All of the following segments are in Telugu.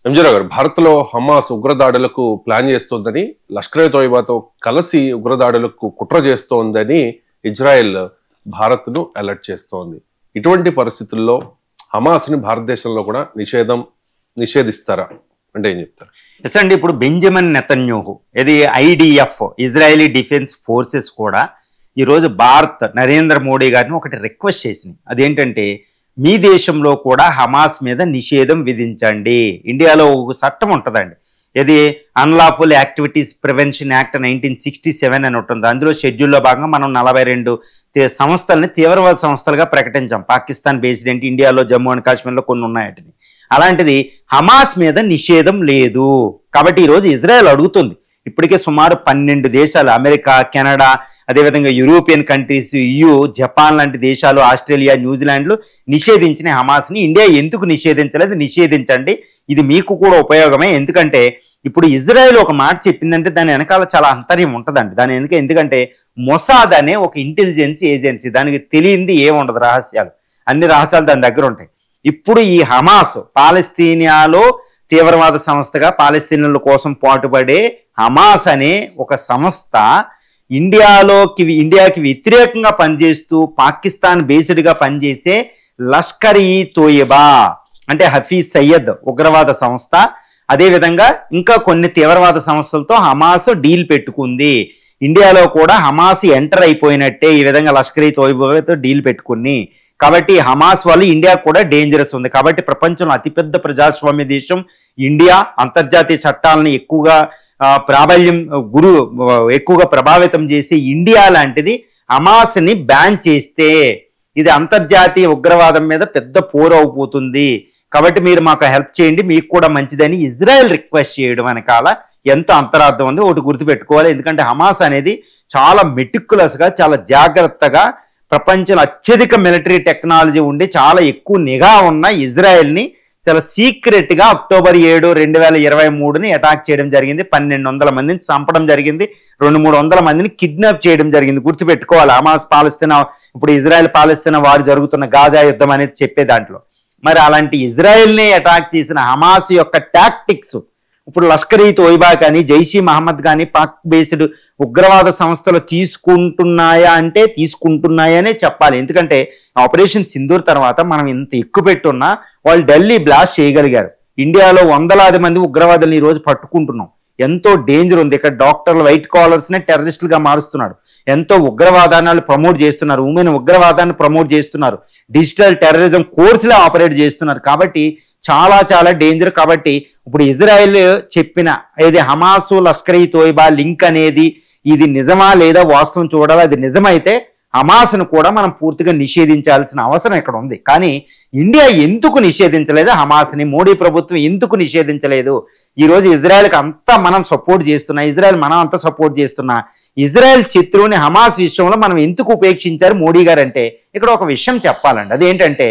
ఎంజీరావు గారు, భారత్లో హమాస్ ఉగ్రదాడులకు ప్లాన్ చేస్తోందని, లష్కర్ ఏ తోయిబాతో కలిసి ఉగ్రదాడులకు కుట్ర చేస్తోందని ఇజ్రాయెల్ భారత్ను అలర్ట్ చేస్తోంది. ఇటువంటి పరిస్థితుల్లో హమాస్ని భారతదేశంలో కూడా నిషేధిస్తారా అంటే ఏం చెప్తారు? ఎస్ అండి, ఇప్పుడు బెంజమిన్ నెతన్యాహు, ఇది ఐడిఎఫ్, ఇజ్రాయలీ డిఫెన్స్ ఫోర్సెస్ కూడా ఈరోజు భారత్ నరేంద్ర మోడీ గారిని ఒకటి రిక్వెస్ట్ చేసింది. అదేంటంటే, మీ దేశంలో కూడా హమాస్ మీద నిషేధం విధించండి. ఇండియాలో ఒక చట్టం ఉంటుందండి, ఇది అన్లాఫుల్ యాక్టివిటీస్ ప్రివెన్షన్ యాక్ట్ 1967 అని ఉంటుంది. అందులో షెడ్యూల్లో భాగంగా మనం 42 సంస్థల్ని తీవ్రవాద సంస్థలుగా ప్రకటించాం. పాకిస్తాన్ బేస్డ్ ఏంటి, ఇండియాలో జమ్మూ అండ్ కాశ్మీర్లో కొన్ని ఉన్నాయటిని. అలాంటిది హమాస్ మీద నిషేధం లేదు. కాబట్టి ఈరోజు ఇజ్రాయెల్ అడుగుతుంది, ఇప్పటికే సుమారు 12 దేశాలు, అమెరికా, కెనడా, అదేవిధంగా యూరోపియన్ కంట్రీస్, EU, జపాన్ లాంటి దేశాలు, ఆస్ట్రేలియా, న్యూజిలాండ్లు నిషేధించిన హమాస్ని ఇండియా ఎందుకు నిషేధించలేదు? నిషేధించండి, ఇది మీకు కూడా ఉపయోగమే. ఎందుకంటే ఇప్పుడు ఇజ్రాయెల్ ఒక మాట చెప్పిందంటే దాని వెనకాల చాలా అంతర్యం ఉంటుందండి. ఎందుకంటే మొసాద్ అనే ఒక ఇంటెలిజెన్స్ ఏజెన్సీ, దానికి తెలియంది ఏముండదు, రహస్యాలు, అన్ని రహస్యాలు దాని దగ్గర ఉంటాయి. ఇప్పుడు ఈ హమాస్ పాలస్తీనియాలో తీవ్రవాద సంస్థగా పాలస్తీనియన్ల కోసం పాటుపడే హమాస్ అనే ఒక సంస్థ ఇండియాకి వ్యతిరేకంగా పనిచేస్తూ పాకిస్తాన్ బేస్డ్గా పనిచేసే లష్కర్ ఈ తోయిబా అంటే హఫీజ్ సయ్యద్ ఉగ్రవాద సంస్థ, అదేవిధంగా ఇంకా కొన్ని తీవ్రవాద సంస్థలతో హమాస్ డీల్ పెట్టుకుంది. ఇండియాలో కూడా హమాస్ ఎంటర్ అయిపోయినట్టే ఈ విధంగా లష్కర్ ఈ తోయిబాతో డీల్ పెట్టుకుని. కాబట్టి హమాస్ వల్ల ఇండియా కూడా డేంజరస్ ఉంది. కాబట్టి ప్రపంచంలో అతిపెద్ద ప్రజాస్వామ్య దేశం ఇండియా, అంతర్జాతీయ చట్టాలను ఎక్కువగా ఎక్కువగా ప్రభావితం చేసి ఇండియా లాంటిది హమాస్ని బ్యాన్ చేస్తే ఇది అంతర్జాతీయ ఉగ్రవాదం మీద పెద్ద పోరు అయిపోతుంది. కాబట్టి మీరు మాకు హెల్ప్ చేయండి, మీకు కూడా మంచిదని ఇజ్రాయెల్ రిక్వెస్ట్ చేయడం వెనకాల ఎంతో అంతరార్థం ఉంది. ఒకటి గుర్తుపెట్టుకోవాలి, ఎందుకంటే హమాస్ అనేది చాలా మెటిక్యులస్గా, చాలా జాగ్రత్తగా, ప్రపంచంలో అత్యధిక మిలిటరీ టెక్నాలజీ ఉండి చాలా ఎక్కువ నిఘా ఉన్న ఇజ్రాయెల్ని చాలా సీక్రెట్గా అక్టోబర్ 7, 2023 అటాక్ చేయడం జరిగింది. 1200 మందిని చంపడం జరిగింది, 200-300 మందిని కిడ్నాప్ చేయడం జరిగింది. గుర్తుపెట్టుకోవాలి, హమాస్ పాలస్తీనా, ఇప్పుడు ఇజ్రాయెల్ పాలస్తీనా వారు జరుగుతున్న గాజా యుద్ధం అనేది చెప్పే దాంట్లో. మరి అలాంటి ఇజ్రాయెల్ని అటాక్ చేసిన హమాస్ యొక్క టాక్టిక్స్ ఇప్పుడు లష్కర్ ఈ తోయిబా కానీ, జైషీ మహమ్మద్ కానీ పాక్ బేస్డ్ ఉగ్రవాద సంస్థలు తీసుకుంటున్నాయనే చెప్పాలి. ఎందుకంటే ఆపరేషన్ సింధూర్ తర్వాత మనం ఇంత ఎక్కువ పెట్టున్నా వాళ్ళు ఢిల్లీ బ్లాస్ట్ చేయగలిగారు. ఇండియాలో వందలాది మంది ఉగ్రవాదులను ఈ రోజు పట్టుకుంటున్నాం. ఎంతో డేంజర్ ఉంది. ఇక్కడ డాక్టర్లు వైట్ కాలర్స్నే టెర్రరిస్టులుగా మారుస్తున్నాడు. ఎంతో ఉగ్రవాదాన్ని ప్రమోట్ చేస్తున్నారు, ఉమెన్ ఉగ్రవాదాన్ని ప్రమోట్ చేస్తున్నారు, డిజిటల్ టెర్రరిజం కోర్సులే ఆపరేట్ చేస్తున్నారు. కాబట్టి చాలా చాలా డేంజర్. కాబట్టి ఇప్పుడు ఇజ్రాయెల్ చెప్పిన ఏది హమాసు లష్కర్ ఈ తోయిబా లింక్ అనేది ఇది నిజమా లేదా వాస్తవం చూడాలి. అది నిజమైతే హమాస్ను కూడా మనం పూర్తిగా నిషేధించాల్సిన అవసరం ఇక్కడ ఉంది. కానీ ఇండియా ఎందుకు నిషేధించలేదు హమాస్ని? మోడీ ప్రభుత్వం ఎందుకు నిషేధించలేదు? ఈరోజు ఇజ్రాయెల్కి అంతా మనం సపోర్ట్ చేస్తున్నా, ఇజ్రాయెల్ మనం అంతా సపోర్ట్ చేస్తున్నా, ఇజ్రాయెల్ శత్రువుని హమాస్ విషయంలో మనం ఎందుకు ఉపేక్షించారు మోడీ గారు అంటే ఇక్కడ ఒక విషయం చెప్పాలండి. అదేంటంటే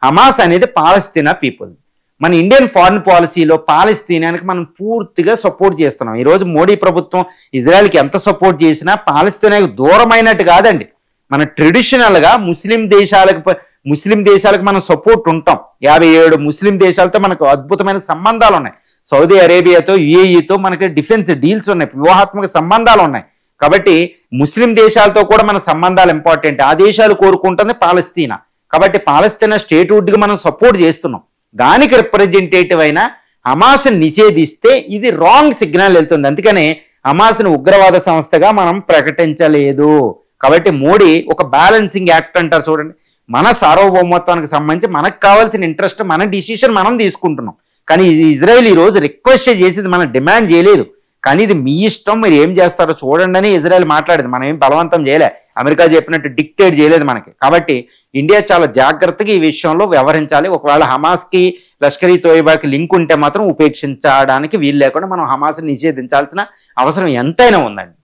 హమాస్ అనేది పాలస్తీనా పీపుల్. మన ఇండియన్ ఫారిన్ పాలసీలో పాలస్తీనానికి మనం పూర్తిగా సపోర్ట్ చేస్తున్నాం. ఈరోజు మోడీ ప్రభుత్వం ఇజ్రాయెల్కి ఎంత సపోర్ట్ చేసినా పాలస్తీనాకి దూరమైనట్టు కాదండి. మన ట్రెడిషనల్గా ముస్లిం దేశాలకు మనం సపోర్ట్ ఉంటాం. 57 ముస్లిం దేశాలతో మనకు అద్భుతమైన సంబంధాలు ఉన్నాయి. సౌదీ అరేబియాతో, UAEతో మనకి డిఫెన్స్ డీల్స్ ఉన్నాయి, వ్యూహాత్మక సంబంధాలు ఉన్నాయి. కాబట్టి ముస్లిం దేశాలతో కూడా మన సంబంధాలు ఇంపార్టెంట్. ఆ దేశాలు కోరుకుంటుంది పాలస్తీనా. కాబట్టి పాలస్తీనా స్టేట్హుడ్గా మనం సపోర్ట్ చేస్తున్నాం. దానికి రిప్రజెంటేటివ్ అయిన హమాస్ని నిషేధిస్తే ఇది రాంగ్ సిగ్నల్ వెళ్తుంది. అందుకనే హమాస్ని ఉగ్రవాద సంస్థగా మనం ప్రకటించలేదు. కాబట్టి మోడీ ఒక బ్యాలెన్సింగ్ యాక్ట్ అంటారు చూడండి, మన సార్వభౌమత్వానికి సంబంధించి మనకు కావాల్సిన ఇంట్రెస్ట్, మన డిసిషన్ మనం తీసుకుంటున్నాం. కానీ ఇజ్రాయెల్ ఈరోజు రిక్వెస్ట్ చేసేది మనం డిమాండ్ చేయలేదు. కానీ ఇది మీ ఇష్టం, మీరు ఏం చేస్తారో చూడండి అని ఇజ్రాయెల్ మాట్లాడేది. మనం ఏం బలవంతం చేయలే, అమెరికా చెప్పినట్టు డిక్టేట్ చేయలేదు మనకి. కాబట్టి ఇండియా చాలా జాగ్రత్తగా ఈ విషయంలో వ్యవహరించాలి. ఒకవేళ హమాస్కి లష్కర్ ఈ తోయిబాకి లింక్ ఉంటే మాత్రం ఉపేక్షించడానికి వీలు లేకుండా మనం హమాస్ని నిషేధించాల్సిన అవసరం ఎంతైనా ఉందండి.